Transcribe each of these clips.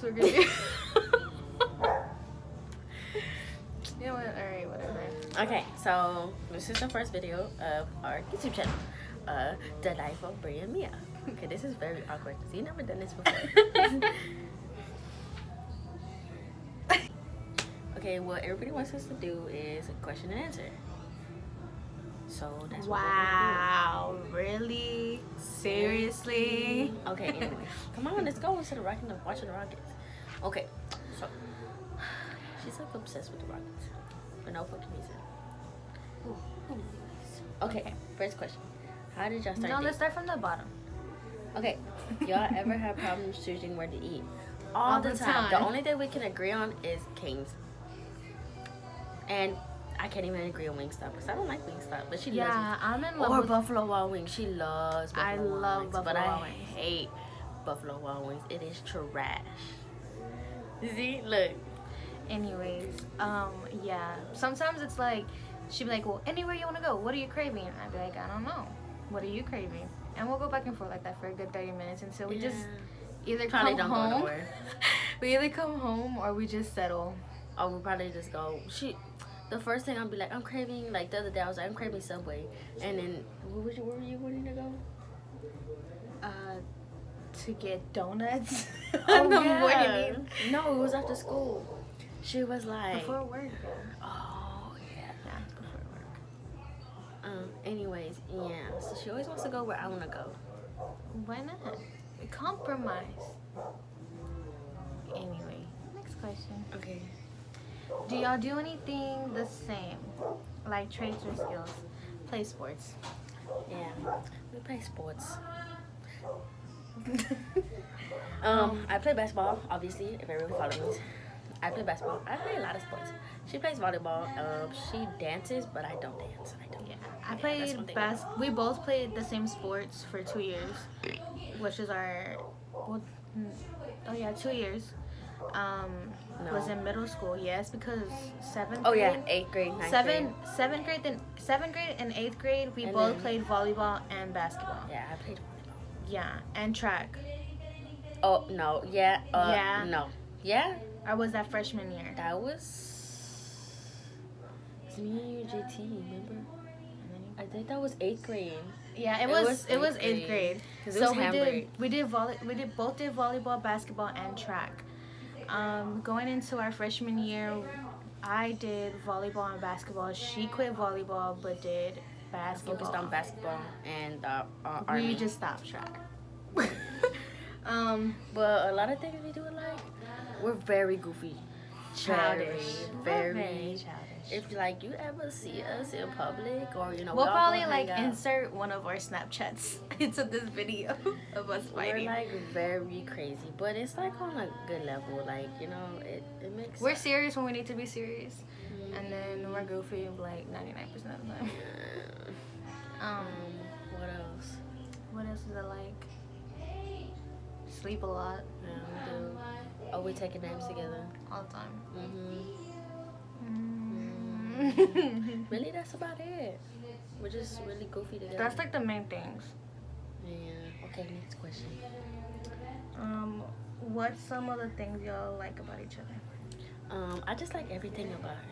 So we're gonna do. You know what? Alright, whatever. Okay, so this is the first video of our YouTube channel, The Life of Bria and Mia. Okay, this is very awkward because you've never done this before. Okay, what everybody wants us to do is a question and answer. So that's what Wow, really? Seriously? we're gonna do. Okay, anyway, come on, let's go instead of watching the Rockets. Okay, so she's like obsessed with the Rockets for no fucking reason. Okay, first question. How did y'all start No, dating? let's start from the bottom. Okay, y'all ever have problems choosing where to eat? All the time. The only thing we can agree on is King's. And I can't even agree on Wingstop because I don't like Wingstop, but she loves Yeah, I'm in love Or with. Buffalo Wild Wings. She loves Buffalo I Wild love Wings, Buffalo but Wild I Wings. hate Buffalo Wild Wings. It is trash. You see, look. Anyways, yeah. Sometimes it's like, she'd be like, well, anywhere you want to go, what are you craving? And I'd be like, I don't know. What are you craving? And we'll go back and forth like that for a good 30 minutes until we just either Probably come don't go home. nowhere. We either come home or we just settle. Or we'll probably just go. The first thing I'll be like, I'm craving, like the other day I was like, I'm craving Subway. And then, where were you wanting to go? To get donuts Oh, in the yeah. morning. No, it was after school. She was like, Before work. oh, yeah. Yeah, before work. Anyways, yeah. So she always wants to go where I want to go. Why not? Compromise. Anyway, next question. Okay. Do y'all do anything the same? Like traits or skills? Play sports. Yeah. We play sports. I play basketball, obviously, if everyone follows me. I play basketball. I play a lot of sports. She plays volleyball. She dances, but I don't dance. Yeah, I that's played one thing. We both played the same sports for 2 years, which is our, well, 2 years. Was in middle school. Yes, because seventh. Oh grade, yeah, 8th grade, 9th grade. Seventh grade and 8th grade, we And both then- played volleyball and basketball. Yeah, I played volleyball. Yeah, and track. Oh no, yeah, Yeah. no, yeah. Or was that freshman year? That was me and you, JT. Remember? I think that was 8th grade. Yeah, it was 8th grade. 'Cause it So was hand break. we both did volleyball, basketball, and track. Going into our freshman year, I did volleyball and basketball. She quit volleyball but did basketball. Focused on basketball and We Army. just stopped track. But a lot of things we do alike. We're very goofy. Childish. Very. childish. If like you ever see us in public or We'll we all probably go like hang out, insert one of our Snapchats into this video of us we're fighting. like very crazy, but it's like on a good level. Like it makes. We're serious when we need to be serious, and then we're goofy like 99% of the time. What else? What else is it like? Sleep a lot Yeah, we do. Oh, we taking names together. all the time. Really, that's about it. We're just really goofy together. That's like the main things. Yeah. Okay, next question. What's some of the things y'all like about each other? I just like everything about her.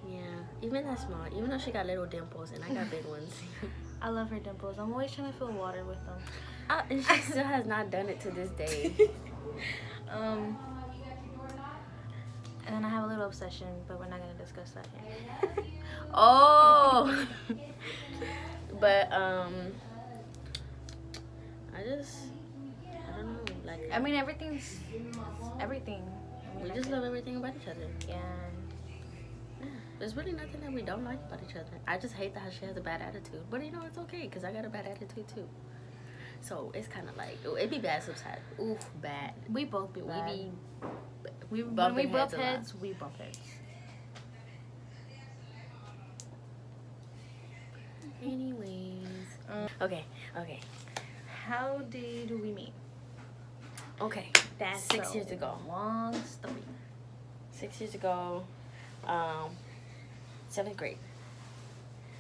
Yeah, even that small. Even though she got little dimples and I got big ones. I love her dimples. I'm always trying to fill water with them. And she still has not done it to this day. And then I have a little obsession, but we're not gonna discuss that here. Oh. But I don't know. Like I mean, everything. we just love everything about each other. Yeah. There's really nothing that we don't like about each other. I just hate that she has a bad attitude. But it's okay because I got a bad attitude too. So it's kind of like, it be bad sometimes. Oof, bad. We both be bad. We When we bumping bump heads a lot. heads, we bump heads. Anyways. Okay. How did we meet? Okay. That's 6 years ago. Long story. 6 years ago. 7th grade.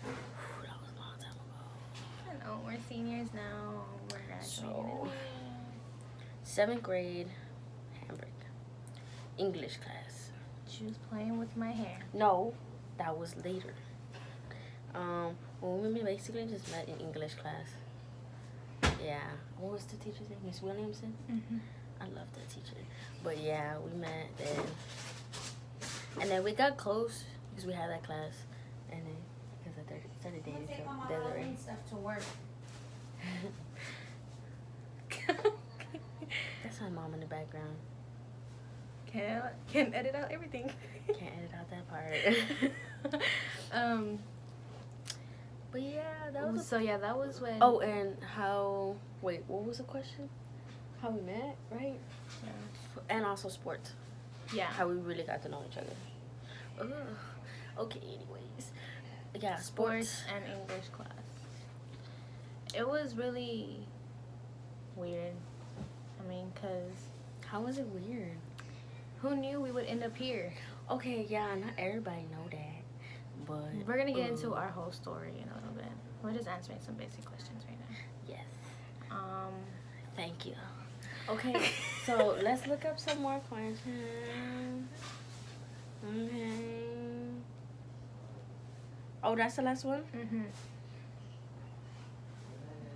That was a long time ago. I know, we're seniors now. We're graduating. 7th grade, Hamburg. English class. She was playing with my hair. No, that was later. Well, we basically just met in English class. Yeah. What was the teacher's name? Miss Williamson? Mm-hmm. I love that teacher. But yeah, we met then. And then we got close because we had that class. And then because I started dating Desiree. Stuff to work. That's my mom in the background. Can't edit out everything. Can't edit out that part. But yeah, that was. So yeah, that was when. Oh, and how? Wait, what was the question? How we met, right? Yeah. And also sports. Yeah. How we really got to know each other. Ugh. Okay. Anyways, yeah, Sports and English class. It was really weird. I mean, cause how was it weird? who knew we would end up here? Okay, yeah, not everybody know that, but We're gonna get into our whole story in a little bit. We're just answering some basic questions right now. yes. Thank you. Okay, so let's look up some more questions. Okay. Oh, that's the last one? Mhm.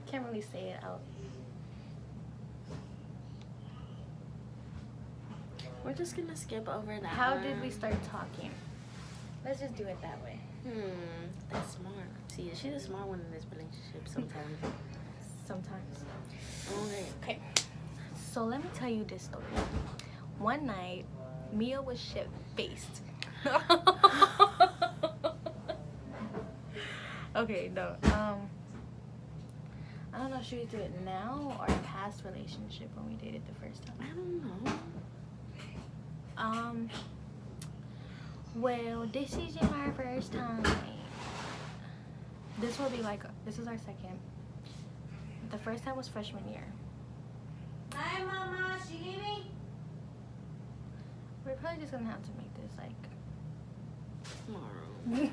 Can't really say it out. We're just gonna skip over that. How one. did we start talking? Let's just do it that way. That's smart. See, she's a smart one in this relationship sometimes. Sometimes. Okay. So let me tell you this story. One night, Mia was shit-faced. Okay, no. I don't know if should we do it now or past relationship when we dated the first time. I don't know. Well, this isn't our first time. This will be like, this is our second. The first time was freshman year. Hi, Mama. She leaving? We're probably just gonna have to make this like Tomorrow.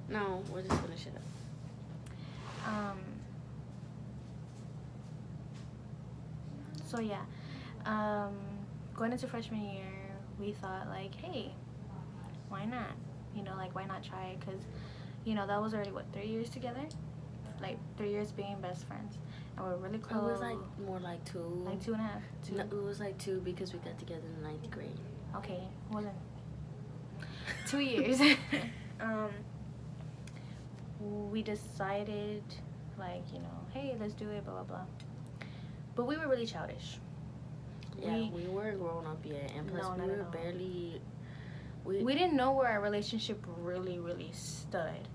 No, we'll just finish it up. So yeah, going into freshman year, we thought like, hey, why not? You know, like why not try it? Cause, you know, that was already what 3 years together, like 3 years being best friends, and we're really close. It was like more like 2. like 2.5. 2. No, it was like 2 because we got together in the 9th grade. Okay, it wasn't 2 years. We decided like, you know, hey, let's do it, blah blah blah. But we were really childish. Yeah, we weren't grown up yet, and plus No, we not at were all. barely. We didn't know where our relationship really stood.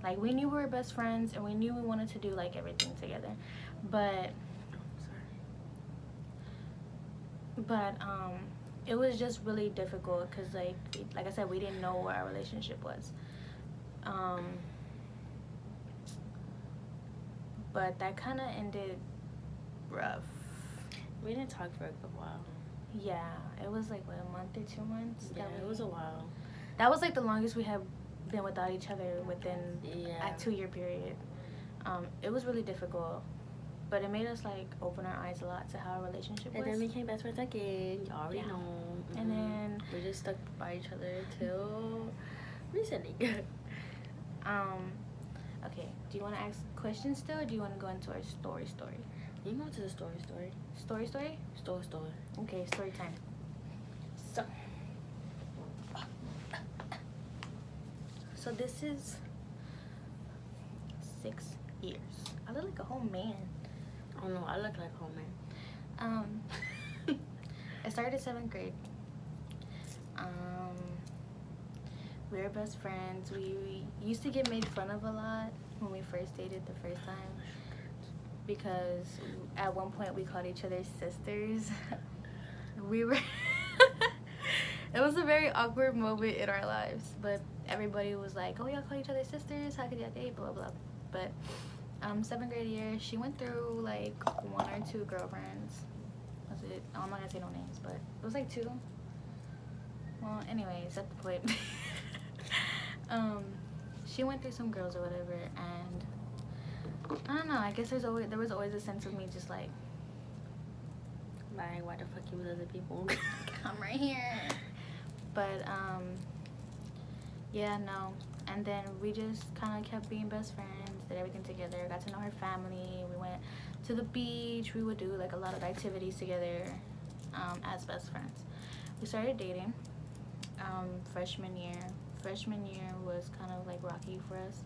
Like we knew we were best friends, and we knew we wanted to do like everything together, but it was just really difficult because like I said, we didn't know where our relationship was. But that kind of ended rough. We didn't talk for a good while. Yeah, it was like what, a month or 2 months. Yeah, it was a while. That was like the longest we have been without each other within Yeah. a 2-year period. It was really difficult, but it made us like open our eyes a lot to how our relationship And was. then we became best friends again. You already Yeah. know. And then we just stuck by each other till recently. Okay, do you want to ask questions still, or do you want to go into our story? You go to the story. Story? Story. Okay, story time. So this is 6 years. I look like a whole man. Oh no, I look like home man. I started 7th grade. We were best friends. We used to get made fun of a lot when we first dated the first time, because at one point we called each other sisters. We were it was a very awkward moment in our lives, but everybody was like, oh, y'all call each other sisters, how could y'all date, blah blah. But 7th grade year, she went through like 1 or 2 girlfriends. Was it? I'm not gonna say no names, but it was like 2. Well, anyways, at the point. She went through some girls or whatever, and I don't know, I guess there was always a sense of me just like, Bye, like, why the fuck you with other people? I'm right here. But yeah, no. And then we just kind of kept being best friends, did everything together, got to know her family. We went to the beach. We would do like a lot of activities together as best friends. We started dating freshman year. Freshman year was kind of like rocky for us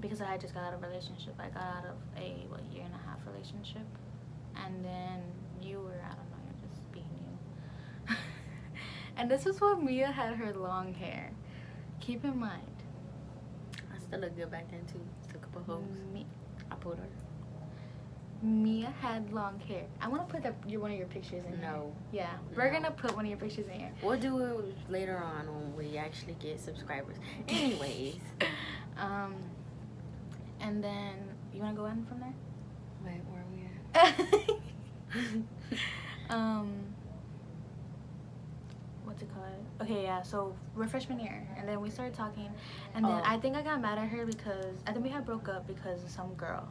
because I had just got out of a relationship. I got out of a year and a half relationship. And then you were, I don't know, you're just being you. And this is when Mia had her long hair. Keep in mind. I still look good back then too. Took a couple hoes. I pulled her. Mia had long hair. I want to put one of your pictures in here. No. Yeah, we're No. gonna put one of your pictures in here. We'll do it later on when we actually get subscribers. Anyways. And then you wanna go in from there? Wait, where are we at? What's it called? Okay, yeah. So we're freshman year, and then we started talking, and then Oh. I think I got mad at her because I think we had broke up because of some girl,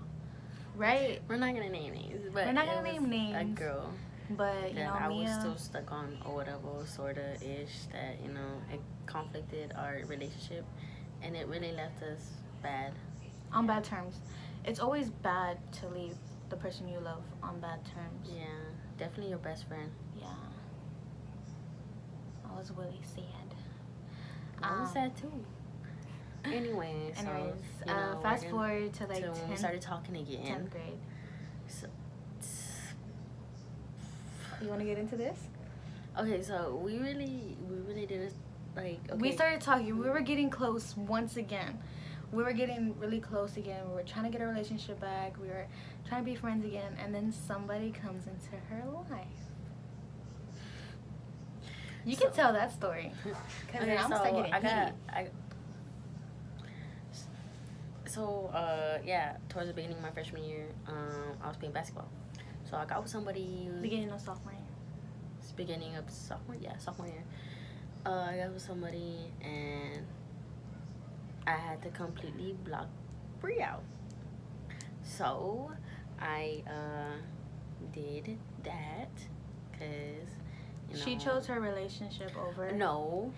right? We're not gonna name names, but We're not gonna it was name names. A girl But you that know, I was Mia. still stuck on, or whatever, sorta ish. That it conflicted our relationship, and it really left us bad. On bad terms. It's always bad to leave the person you love on bad terms. Yeah, definitely your best friend. Yeah. I was really sad. I was sad too. Anyway, so Anyways, we're fast gonna- forward to like to when we 10th, started talking again. 10th grade. So, You want to get into this? okay, so we really did it. Like, okay. We started talking. We were getting close once again. We were getting really close again. We were trying to get a relationship back. We were trying to be friends again. And then somebody comes into her life. You can tell that story. Because Okay, I'm start getting heated. Towards the beginning of my freshman year, I was playing basketball. So I got with somebody. Beginning of sophomore year. It's beginning of sophomore year. I got with somebody and I had to completely block Bree out. So I did that because She chose her relationship over. No.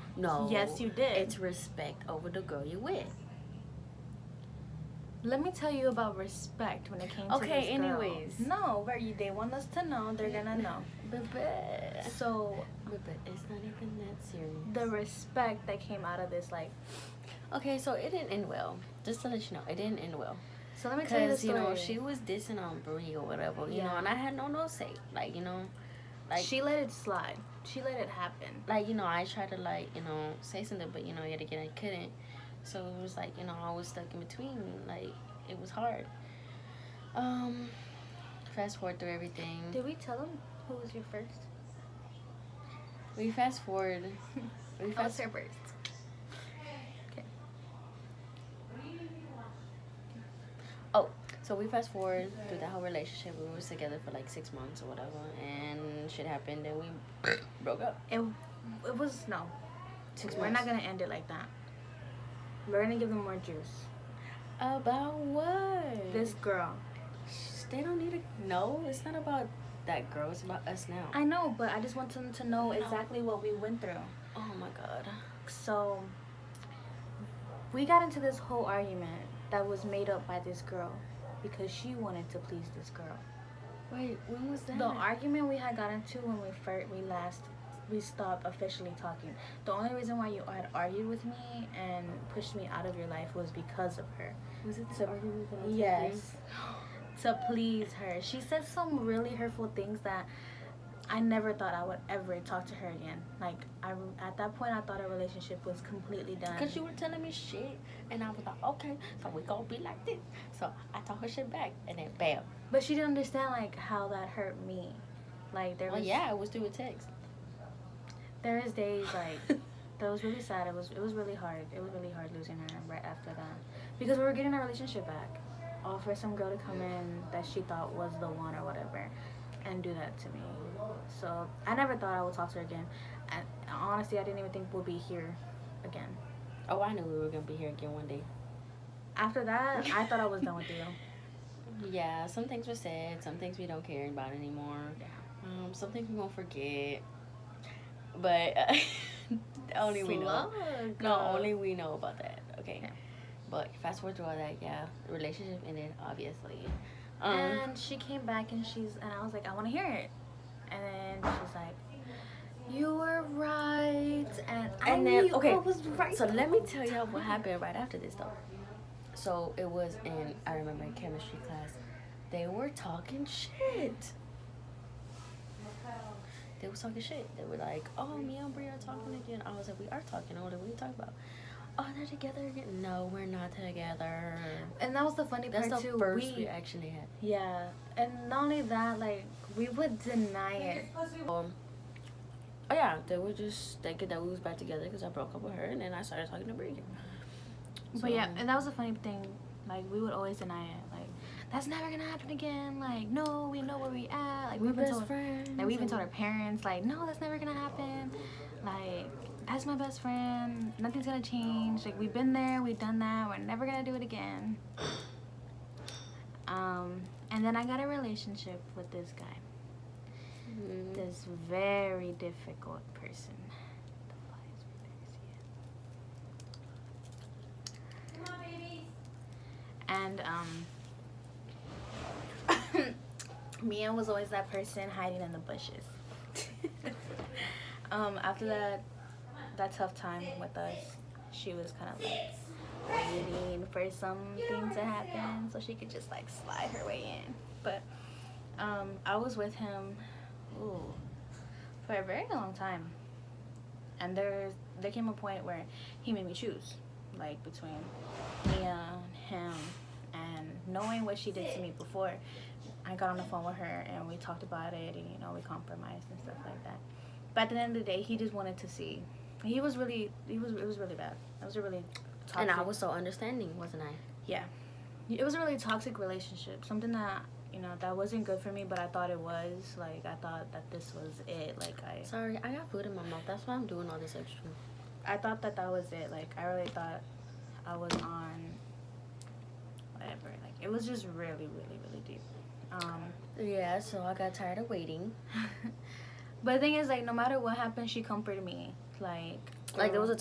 Yes, you did. It's respect over the girl you with. Let me tell you about respect when it came to Okay, this girl. anyways. No, but they want us to know. They're gonna know. So But it's not even that serious. the respect that came out of this, like, Okay, so it didn't end well. Just to let you know, it didn't end well. so let me tell you the Because, story. she was dissing on Brie or whatever, you know, Yeah. and I had no say. Like, like, She let it slide. She let it happen. like, I tried to, like, say something, but, yet again, I couldn't. So it was like, I was stuck in between. Like, it was hard. Fast forward through everything. Did we tell them who was your first? We fast forward. We I was fast her first. Okay. So we fast forward through that whole relationship. We was together for like 6 months or whatever, and shit happened, and we broke up. It was no. 6 We're months. not gonna end it like that. We're gonna give them more juice. About what? This girl. They don't need to. No, it's not about that girl. It's about us now. I know, but I just want them to know exactly what we went through. Oh my god. So we got into this whole argument that was made up by this girl because she wanted to please this girl. Wait, when was that? The argument we had got into when we stopped officially talking. The only reason why you had argued with me and pushed me out of your life was because of her. Was it the argument that I told Yes. To please her. She said some really hurtful things that I never thought I would ever talk to her again. Like, at that point, I thought our relationship was completely done. Because you were telling me shit, and I was like, okay, so we gonna be like this. So I told her shit back, and then bam. But she didn't understand, like, how that hurt me. Like, there was... Well, yeah, it was through a text. There is days, like, that was really sad. It was really hard. It was really hard losing her right after that. Because we were getting our relationship back. All for some girl to come in that she thought was the one or whatever and do that to me. So I never thought I would talk to her again. And honestly, I didn't even think we'll be here again. Oh, I knew we were gonna be here again one day. After that, I thought I was done with you. Yeah, some things were said, some things we don't care about anymore. Yeah. Something we won't forget. But only we know. Slug. No, only we know about that. Okay. Yeah. But fast forward through all that, yeah, the relationship ended, obviously. And she came back and I was like, I want to hear it. And then she's like, you were right. And I And then, knew okay, I was right. so let me tell y'all what happened right after this, though. So it was I remember in chemistry class, they were talking shit. They was talking shit. They were like, oh, me and Brie are talking again. I was like, we are talking. I was like, what are you talking about? Oh, they're together again. No, we're not together. And that was the funny That's part the too. first reaction they had. Yeah. And not only that, like, we would deny it. Oh yeah, they were just thinking that we was back together because I broke up with her, and then I started talking to Brie again. But yeah, and that was the funny thing. Like, we would always deny it. Like, that's never gonna happen again. Like, no, we know where we at. Like, we're we've been best told, friends. like, we even told our parents, like, no, that's never gonna happen. Like, that's my best friend. Nothing's gonna change. Like, we've been there, we've done that. We're never gonna do it again. And then I got a relationship with this guy. Mhm. This very difficult person. Come on, babies. And Mia was always that person hiding in the bushes. After that tough time with us, she was kind of like waiting for something to happen so she could just like slide her way in. But I was with him for a very long time, and there came a point where he made me choose, like, between Mia and him. And knowing what she did to me before, I got on the phone with her and we talked about it, and we compromised and stuff like that. But at the end of the day, he just wanted to see. It was really bad. It was a really toxic. And I was so understanding, wasn't I? Yeah. It was a really toxic relationship. Something that, that wasn't good for me, but I thought it was. Like, I thought that this was it. Like, Sorry, I got food in my mouth. That's why I'm doing all this extra. I thought that was it. Like, I really thought I was on whatever. Like, it was just really, really, really deep. Yeah, so I got tired of waiting. But the thing is, like, no matter what happened, she comforted me. Like there was a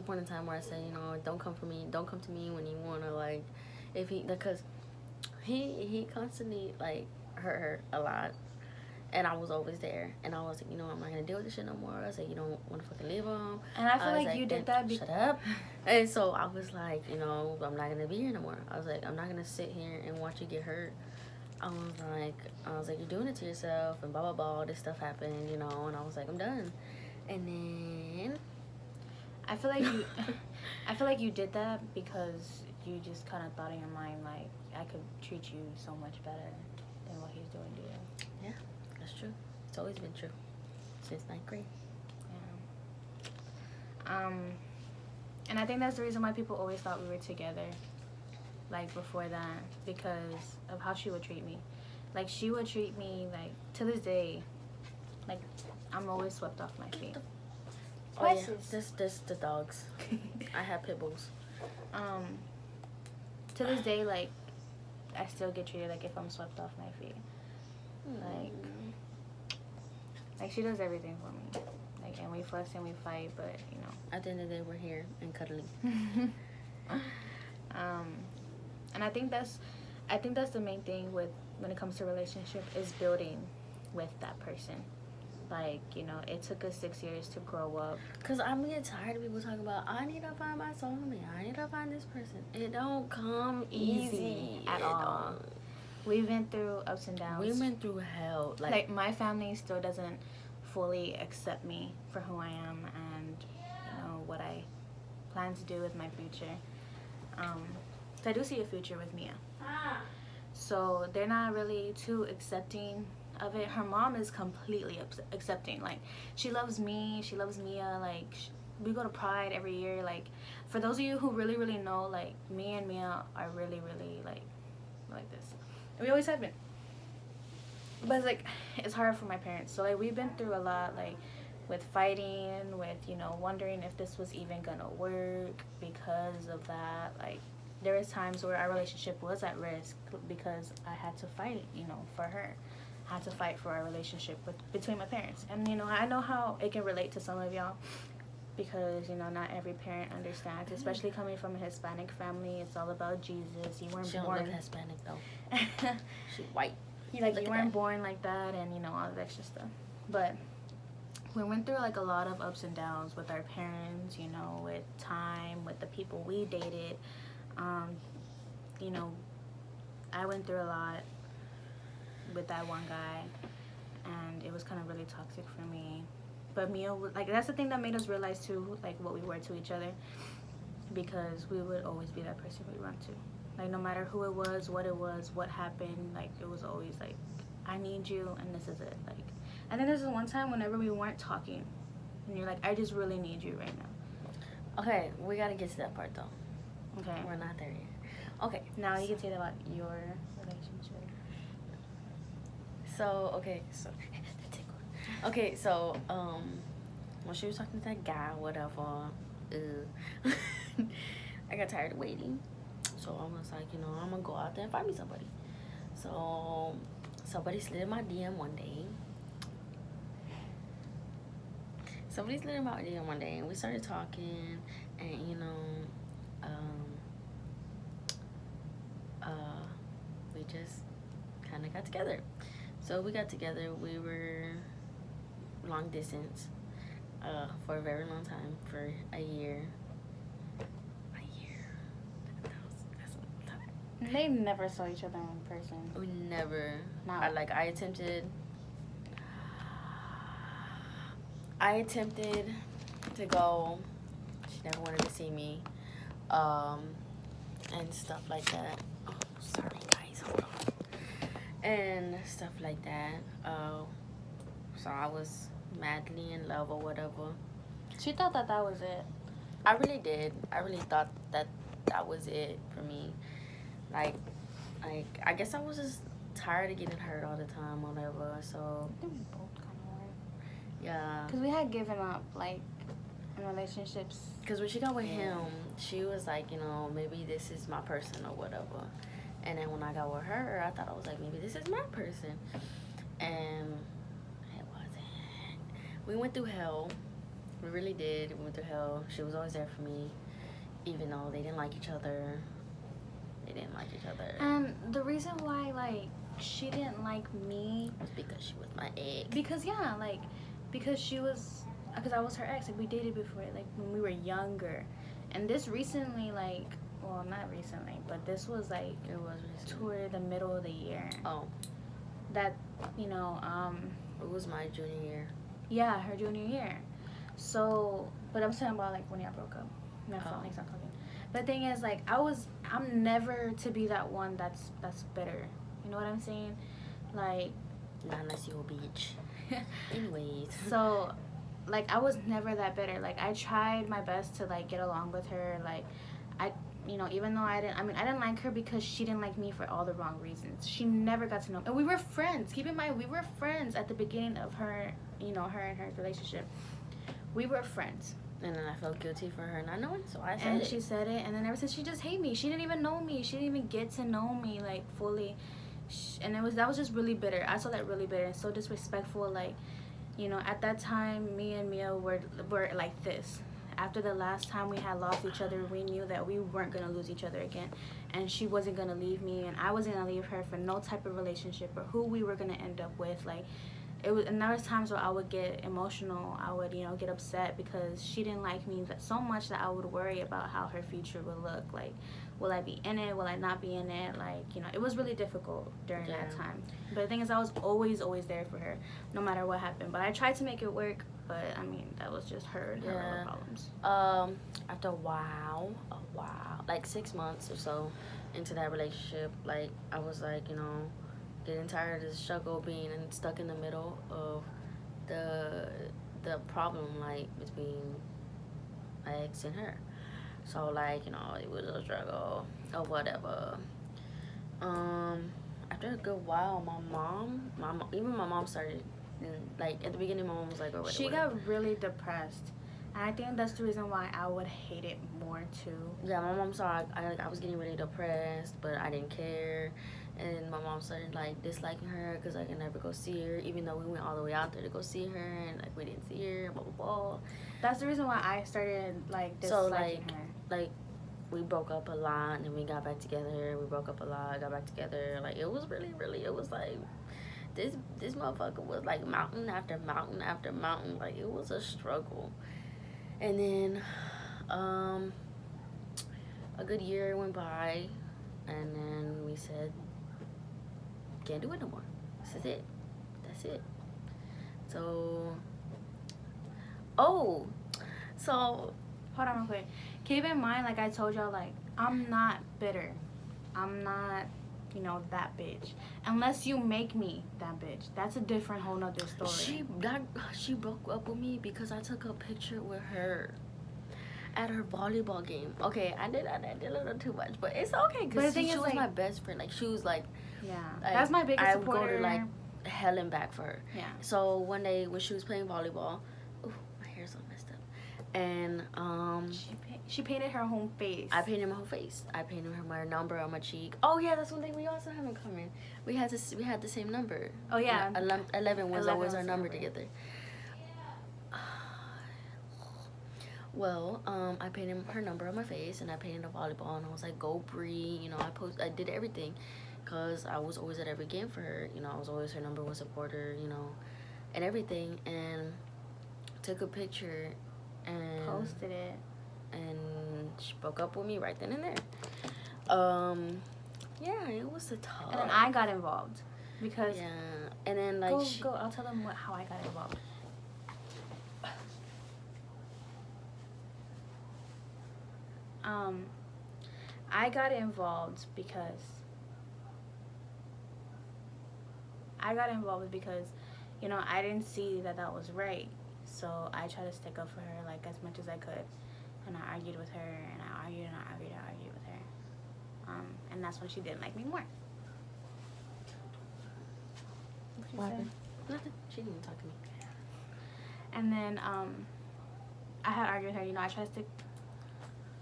point in time where I said, don't come for me, don't come to me when you wanna, like, because he constantly, like, hurt her a lot, and I was always there, and I was like, I'm not gonna deal with this shit no more. I said, you don't want to fucking leave him. And I feel like you did that shut up. And so I was like, I'm not gonna be here no more. I was like, I'm not gonna sit here and watch you get hurt. I was like, you're doing it to yourself, and blah blah blah. All this stuff happened, and I was like, I'm done. And then I feel like you did that because you just kind of thought in your mind, like, I could treat you so much better than what he's doing to you. Yeah, that's true. It's always been true since 9th grade. Yeah. And I think that's the reason why people always thought we were together, like, before that, because of how she would treat me. Like, she would treat me, like, to this day, like, I'm always swept off my feet. Oh yeah, this the dogs. I have pit bulls. To this day, like, I still get treated like if I'm swept off my feet. Like she does everything for me. Like, and we fuss and we fight, but At the end of the day, we're here and cuddling. And I think that's the main thing when it comes to relationship is building with that person. Like, it took us 6 years to grow up. Cause I'm getting tired of people talking about, I need to find my soulmate, I need to find this person. It don't come easy at all. We've been through ups and downs. We went through hell. Like, my family still doesn't fully accept me for who I am and what I plan to do with my future. So I do see a future with Mia. So they're not really too accepting of it. Her mom is completely accepting. Like, she loves me, she loves Mia. Like, we go to Pride every year. Like, for those of you who really, really know, like, me and Mia are really, really, like this. And we always have been. But it's like, it's hard for my parents. So, like, we've been through a lot, like, with fighting, with, wondering if this was even gonna work because of that. Like, there was times where our relationship was at risk because I had to fight, for her. had to fight for our relationship between my parents. And you know, I know how it can relate to some of y'all, because you know not every parent understands, especially coming from a Hispanic family. It's all about Jesus. You weren't She don't born look Hispanic though. She white. you Look you at weren't that. born like that, and you know all the extra stuff. But we went through like a lot of ups and downs with our parents, you know, with time, with the people we dated. um, you know, I went through a lot with that one guy, and it was kind of really toxic for me. But Mia, like, that's the thing that made us realize too, like, what we were to each other, because we would always be that person we run to. Like, no matter who it was, what happened, like, it was always like, I need you, and this is it. Like, and then there's this one time whenever we weren't talking, and you're like, I just really need you right now. Okay, we gotta get to that part though. Okay. We're not there yet. Okay. Now you can say that about your relationship. So okay, so when she was talking to that guy, whatever, I got tired of waiting. So I was like, you know, I'm gonna go out there and find me somebody. So somebody slid in my DM one day. And we started talking, and you know, we just kind of got together. So we got together. We were long distance for a very long time, for a year. That's a long time. They never saw each other in person. We never. No. I attempted to go. She never wanted to see me, and stuff like that. Oh, sorry guys, hold on. And stuff like that. So I was madly in love or whatever. She thought that was it. I really did. I really thought that was it for me. Like I guess I was just tired of getting hurt all the time, whatever. So I think we both kind of were. yeah. Because we had given up, like, in relationships. Because when she got with him, she was like, you know, maybe this is my person or whatever. And then when I got with her, I thought I was like, maybe this is my person. And it wasn't. We went through hell. We really did. We went through hell. She was always there for me, even though they didn't like each other. And the reason why, like, she didn't like me was because she was my ex. Because I was her ex. Like, we dated before, like, when we were younger. And this recently, like, well, not recently, but this was, like, It was recent. toward the middle of the year. Oh. That, you know, It was my junior year. yeah, her junior year. So, but I'm talking about, like, when y'all broke up. My phone, Oh. like, stop talking. But the thing is, like, I'm never to be that one that's bitter. You know what I'm saying? Like, Not unless you're a bitch. Anyways. so, like, I was never that bitter. Like, I tried my best to, like, get along with her. Like, you know, even though I didn't like her because she didn't like me for all the wrong reasons. She never got to know me. And we were friends. Keep in mind, we were friends at the beginning of her, you know, her and her relationship. We were friends. And then I felt guilty for her not knowing, so I said And it. she said it, and then ever since, she just hate me. She didn't even know me. She didn't even get to know me, like, fully. And that was just really bitter. I saw that really bitter and so disrespectful. Like, you know, at that time, me and Mia were like this. After the last time we had lost each other, we knew that we weren't gonna lose each other again, and she wasn't gonna leave me, and I wasn't gonna leave her for no type of relationship or who we were gonna end up with. Like, it was, and there was times where I would get emotional. I would, you know, get upset because she didn't like me so much that I would worry about how her future would look. Like, will I be in it? Will I not be in it? Like, you know, it was really difficult during that time. But the thing is, I was always there for her, no matter what happened. But I tried to make it work. But I mean, that was just her and her own problems. After a while, like 6 months or so into that relationship, like, I was like, you know, getting tired of the struggle, being stuck in the middle of the problem, like, between my ex and her. So, like, you know, it was a struggle or whatever. After a good while, even my mom started, like, at the beginning, my mom was like, oh, whatever. She got really depressed. And I think that's the reason why I would hate it more, too. Yeah, my mom saw I was getting really depressed, but I didn't care. And my mom started like disliking her because I could never go see her, even though we went all the way out there to go see her, and like we didn't see her, blah blah blah. That's the reason why I started like disliking her. Like we broke up a lot, and then we got back together. We broke up a lot, got back together. Like it was really, really, it was like this motherfucker was like mountain after mountain after mountain. Like it was a struggle. And then a good year went by, and then we said, can't do it no more. This is it. That's it. So, so Hold on real quick. Keep in mind, like I told y'all, like I'm not bitter. I'm not, that bitch. Unless you make me that bitch. That's a different whole nother story. She broke up with me because I took a picture with her at her volleyball game. Okay, I did a little too much, but it's okay because she was my best friend. Like she was like, yeah, like, that's my biggest I supporter. would go to like hell and back for her. Yeah. So one day when she was playing volleyball, ooh, my hair's all messed up, and she painted her whole face. I painted my whole face. I painted her my number on my cheek. Oh yeah, that's one thing we also have in common. We had the same number. Oh yeah. 11 was always our number together. Well, I painted her number on my face, and I painted a volleyball, and I was like, "Go Bree," I did everything, cause I was always at every game for her. I was always her number one supporter, and everything. And took a picture, and posted it, and she broke up with me right then and there. Yeah, it was a tough. And then I got involved because and then like go. I'll tell them how I got involved. I got involved because I didn't see that was right. So I tried to stick up for her like as much as I could, and I argued with her, and I argued with her, and that's when she didn't like me more. What happened? Nothing. She didn't even talk to me. And then I had argued with her.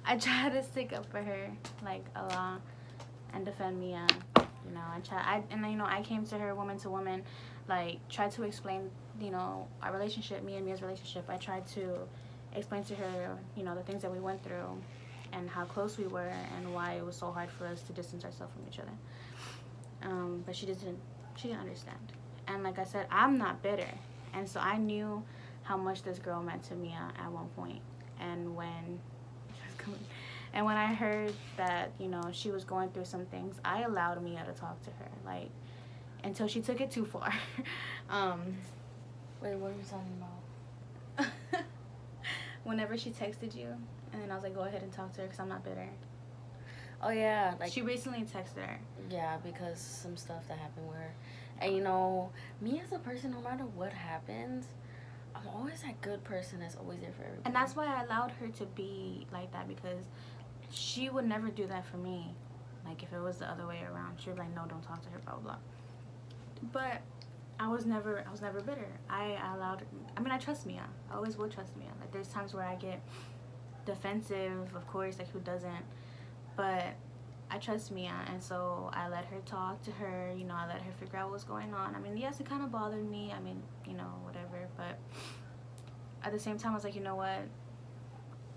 I tried to stick up for her like a lot and defend Mia. I came to her woman to woman, like tried to explain our relationship, me and Mia's relationship. I tried to explain to her the things that we went through and how close we were and why it was so hard for us to distance ourselves from each other. But she didn't understand. And like I said, I'm not bitter, and so I knew how much this girl meant to Mia at one point. And when I heard that she was going through some things, I allowed Mia to talk to her, like until she took it too far. Wait, what are you talking about? Whenever she texted you, and then I was like, go ahead and talk to her because I'm not bitter. Oh yeah, like she recently texted her. Yeah, because some stuff that happened with her. And me as a person, no matter what happens, I'm always that good person that's always there for everybody. And that's why I allowed her to be like that, because she would never do that for me. Like if it was the other way around, she would be like, no, don't talk to her, blah blah blah. But I was never bitter. I trust Mia. I always will trust Mia. Like there's times where I get defensive, of course, like who doesn't? But I trust Mia, and so I let her talk to her, I let her figure out what's going on. I mean, yes, it kind of bothered me. I mean, whatever. But at the same time, I was like, you know what?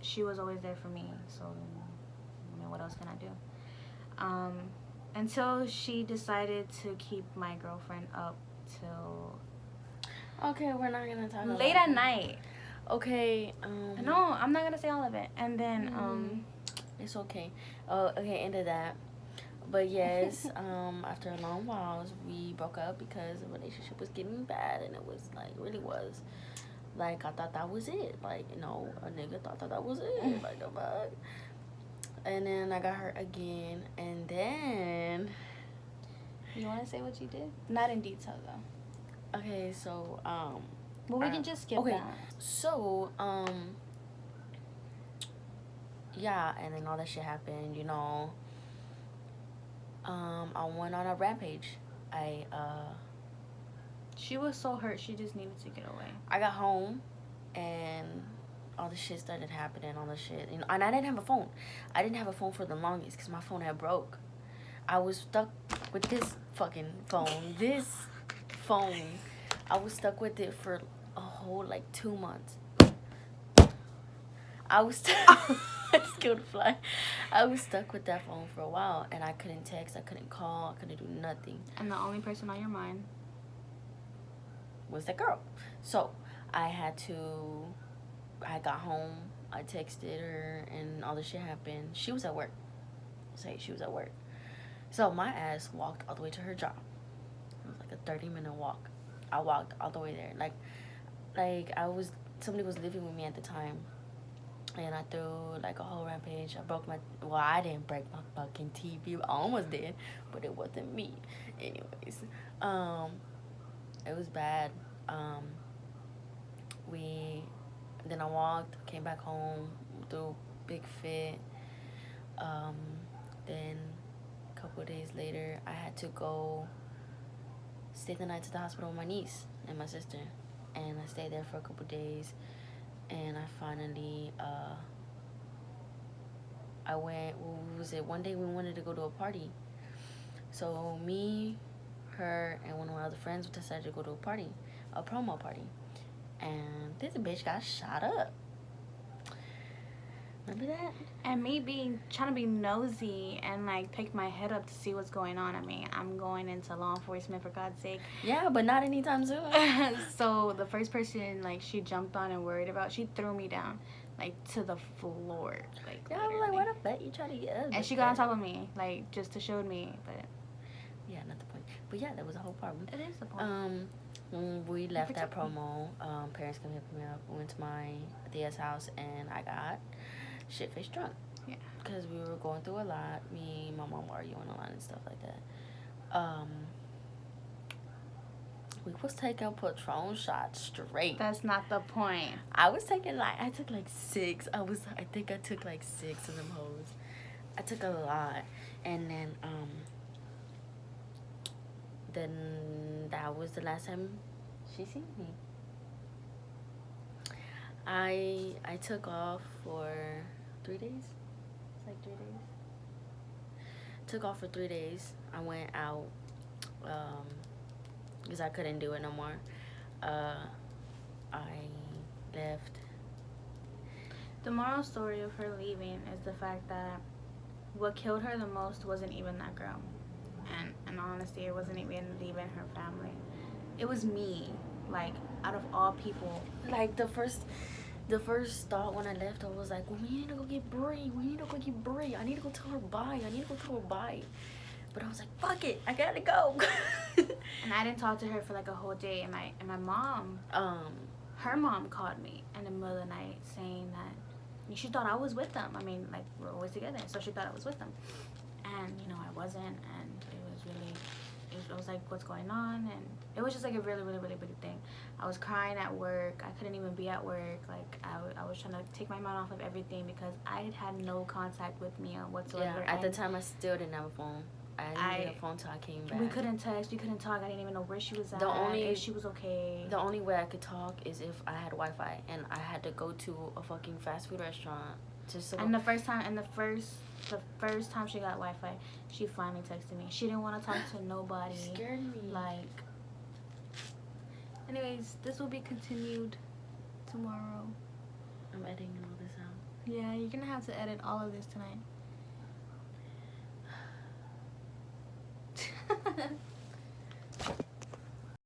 She was always there for me, so, what else can I do? Until she decided to keep my girlfriend up till... Okay, we're not going to talk about late at night. Okay, No, I'm not going to say all of it. And then, It's okay. Okay, into that. But yes, after a long while, we broke up because the relationship was getting bad, and it was like, really was. Like, I thought that was it. Like, a nigga thought that was it. Like, the fuck. And then I got hurt again, and then... You want to say what you did? Not in detail, though. Okay, so, well, we can just skip that. So, yeah, and then all that shit happened, I went on a rampage. She was so hurt, she just needed to get away. I got home, and all the shit started happening, all the shit, and I didn't have a phone. I didn't have a phone for the longest, because my phone had broke. I was stuck with this fucking phone. This phone, I was stuck with it for a whole like 2 months. I was I just killed a fly. I was stuck with that phone for a while, and I couldn't text, I couldn't call, I couldn't do nothing. And the only person on your mind Was that girl. So I got home, I texted her, and all this shit happened. She was at work. She was at work. So my ass walked all the way to her job. It was like a 30-minute walk. I walked all the way there. Somebody was living with me at the time. And I threw like a whole rampage. I didn't break my fucking TV. I almost did, but it wasn't me. Anyways, it was bad. Then I walked, came back home, threw a big fit. Then a couple of days later, I had to go stay the night at the hospital with my niece and my sister. And I stayed there for a couple of days. And I finally, one day we wanted to go to a party. So me, her, and one of my other friends decided to go to a promo party. And this bitch got shot up. Remember that? and me trying to be nosy and like pick my head up to see what's going on. I mean, I'm going into law enforcement for God's sake. Yeah, but not anytime soon. So the first person like she jumped on and worried about, she threw me down like to the floor. Like Yeah, I was like, literally. why the fuck you trying to get us? And she got on top of me like just to show me, but Yeah, not the point. But yeah, that was a whole problem. it is the point. When we left that promo, parents came hit me up. We went to my tia's house, and I got shit-faced drunk. Yeah. Because we were going through a lot. Me and my mom were arguing a lot and stuff like that. We was taking Patron shots straight. That's not the point. I took like 6. I think I took like 6 of them hoes. I took a lot. And then that was the last time she seen me. I took off for 3 days. It's like 3 days. Took off for 3 days. I went out because I couldn't do it no more. I left. The moral story of her leaving is the fact that what killed her the most wasn't even that girl. And in honesty, it wasn't even her family. It was me. Like, out of all people. Like, the first thought when I left, I was like, well, we need to go get Brie. I need to go tell her bye. But I was like, fuck it. I gotta go. And I didn't talk to her for like a whole day. And my mom, her mom called me in the middle of the night saying that she thought I was with them. I mean, like, we're always together. So she thought I was with them. And, I wasn't. And it was like, what's going on? And it was just like a really, really, really big thing. I was crying at work. I couldn't even be at work. Like, I was trying to take my mind off of everything because I had no contact with Mia whatsoever. Yeah, at the time, I still didn't have a phone. I didn't get a phone till I came back. We couldn't text. We couldn't talk. I didn't even know where she was at. If she was okay. The only way I could talk is if I had Wi-Fi, and I had to go to a fucking fast food restaurant. And the first time she got Wi-Fi, she finally texted me. She didn't want to talk to nobody. It scared me. Like, anyways, this will be continued tomorrow. I'm editing all this out. Yeah, you're gonna have to edit all of this tonight.